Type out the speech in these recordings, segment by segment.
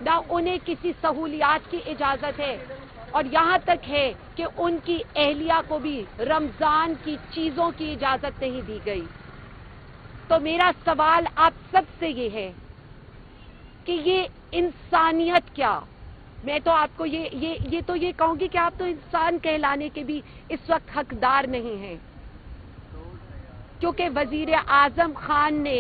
نہ انہیں کسی سہولیات کی اجازت ہے، اور یہاں تک ہے کہ ان کی اہلیہ کو بھی رمضان کی چیزوں کی اجازت نہیں دی گئی۔ تو میرا سوال آپ سب سے یہ ہے کہ یہ انسانیت کیا؟ میں تو آپ کو یہ کہوں گی کہ آپ تو انسان کہلانے کے بھی اس وقت حقدار نہیں ہیں، کیونکہ وزیر اعظم خان نے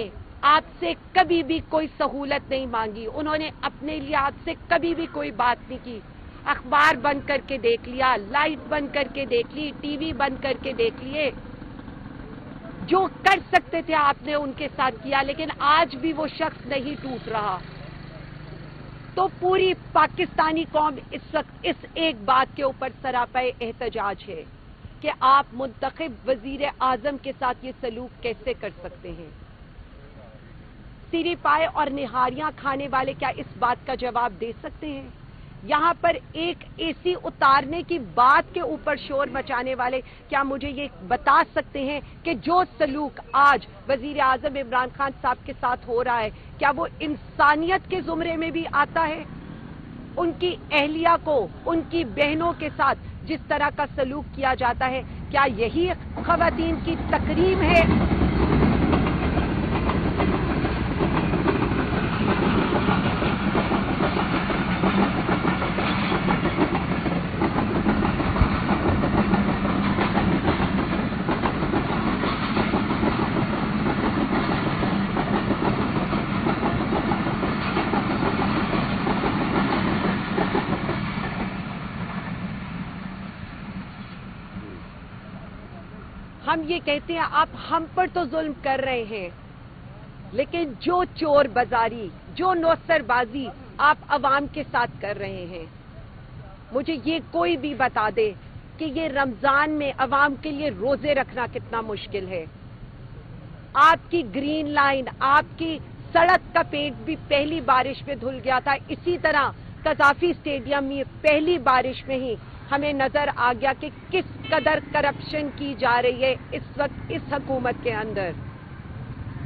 آپ سے کبھی بھی کوئی سہولت نہیں مانگی، انہوں نے اپنے لیے آپ سے کبھی بھی کوئی بات نہیں کی۔ اخبار بند کر کے دیکھ لیا، لائٹ بند کر کے دیکھ لی، ٹی وی بند کر کے دیکھ لیے، جو کر سکتے تھے آپ نے ان کے ساتھ کیا، لیکن آج بھی وہ شخص نہیں ٹوٹ رہا۔ تو پوری پاکستانی قوم اس وقت اس ایک بات کے اوپر سراپے احتجاج ہے کہ آپ منتخب وزیر اعظم کے ساتھ یہ سلوک کیسے کر سکتے ہیں؟ سیری پائے اور نہاریاں کھانے والے کیا اس بات کا جواب دے سکتے ہیں؟ یہاں پر ایک اے سی اتارنے کی بات کے اوپر شور مچانے والے کیا مجھے یہ بتا سکتے ہیں کہ جو سلوک آج وزیر اعظم عمران خان صاحب کے ساتھ ہو رہا ہے کیا وہ انسانیت کے زمرے میں بھی آتا ہے؟ ان کی اہلیہ کو، ان کی بہنوں کے ساتھ جس طرح کا سلوک کیا جاتا ہے، کیا یہی خواتین کی تکریم ہے؟ ہم یہ کہتے ہیں آپ ہم پر تو ظلم کر رہے ہیں، لیکن جو چور بازاری، جو نوسر بازی آپ عوام کے ساتھ کر رہے ہیں، مجھے یہ کوئی بھی بتا دے کہ یہ رمضان میں عوام کے لیے روزے رکھنا کتنا مشکل ہے۔ آپ کی گرین لائن، آپ کی سڑک کا پینٹ بھی پہلی بارش میں دھل گیا تھا، اسی طرح قذافی اسٹیڈیم میں پہلی بارش میں ہی ہمیں نظر آ گیا کہ کس قدر کرپشن کی جا رہی ہے اس وقت اس حکومت کے اندر،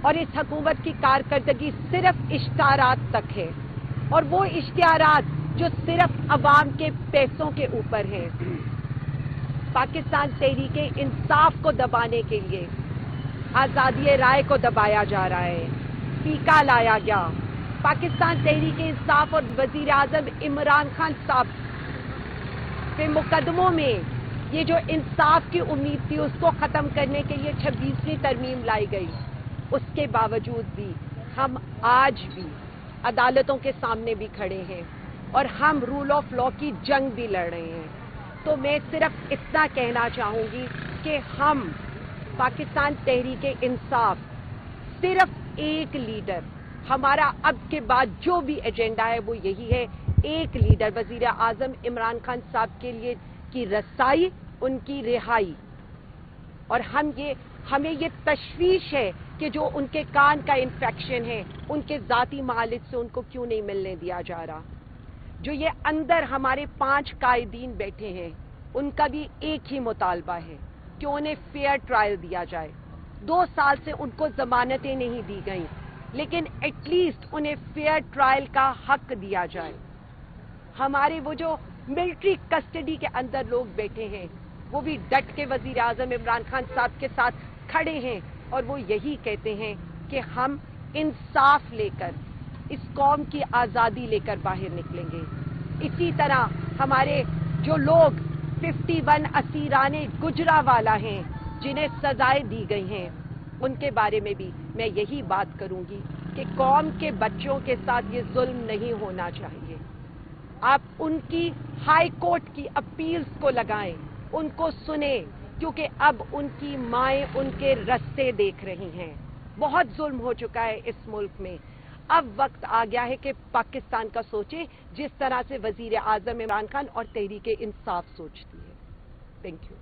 اور اس حکومت کی کارکردگی صرف اشتہارات تک ہے، اور وہ اشتہارات جو صرف عوام کے پیسوں کے اوپر ہیں۔ پاکستان تحریک انصاف کو دبانے کے لیے آزادی رائے کو دبایا جا رہا ہے، ٹیکا لایا گیا۔ پاکستان تحریک انصاف اور وزیر اعظم عمران خان صاحب کے مقدموں میں یہ جو انصاف کی امید تھی اس کو ختم کرنے کے لیے 26ویں ترمیم لائی گئی، اس کے باوجود بھی ہم آج بھی عدالتوں کے سامنے بھی کھڑے ہیں اور ہم رول آف لا کی جنگ بھی لڑ رہے ہیں۔ تو میں صرف اتنا کہنا چاہوں گی کہ ہم پاکستان تحریک انصاف صرف ایک لیڈر، ہمارا اب کے بعد جو بھی ایجنڈا ہے وہ یہی ہے، ایک لیڈر وزیر اعظم عمران خان صاحب کے لیے کی رسائی، ان کی رہائی، اور ہمیں یہ تشویش ہے کہ جو ان کے کان کا انفیکشن ہے ان کے ذاتی معالج سے ان کو کیوں نہیں ملنے دیا جا رہا۔ جو یہ اندر ہمارے 5 قائدین بیٹھے ہیں ان کا بھی ایک ہی مطالبہ ہے کہ انہیں فیئر ٹرائل دیا جائے۔ 2 سال سے ان کو ضمانتیں نہیں دی گئیں، لیکن ایٹ لیسٹ انہیں فیئر ٹرائل کا حق دیا جائے۔ ہمارے وہ جو ملٹری کسٹڈی کے اندر لوگ بیٹھے ہیں وہ بھی ڈٹ کے وزیر اعظم عمران خان صاحب کے ساتھ کھڑے ہیں، اور وہ یہی کہتے ہیں کہ ہم انصاف لے کر اس قوم کی آزادی لے کر باہر نکلیں گے۔ اسی طرح ہمارے جو لوگ 51 اسیران گجرانوالہ ہیں جنہیں سزائیں دی گئی ہیں ان کے بارے میں بھی میں یہی بات کروں گی کہ قوم کے بچوں کے ساتھ یہ ظلم نہیں ہونا چاہیے۔ آپ ان کی ہائی کورٹ کی اپیلز کو لگائیں، ان کو سنیں، کیونکہ اب ان کی مائیں ان کے رستے دیکھ رہی ہیں۔ بہت ظلم ہو چکا ہے اس ملک میں، اب وقت آ گیا ہے کہ پاکستان کا سوچے جس طرح سے وزیر اعظم عمران خان اور تحریک انصاف سوچتی ہے۔ Thank you.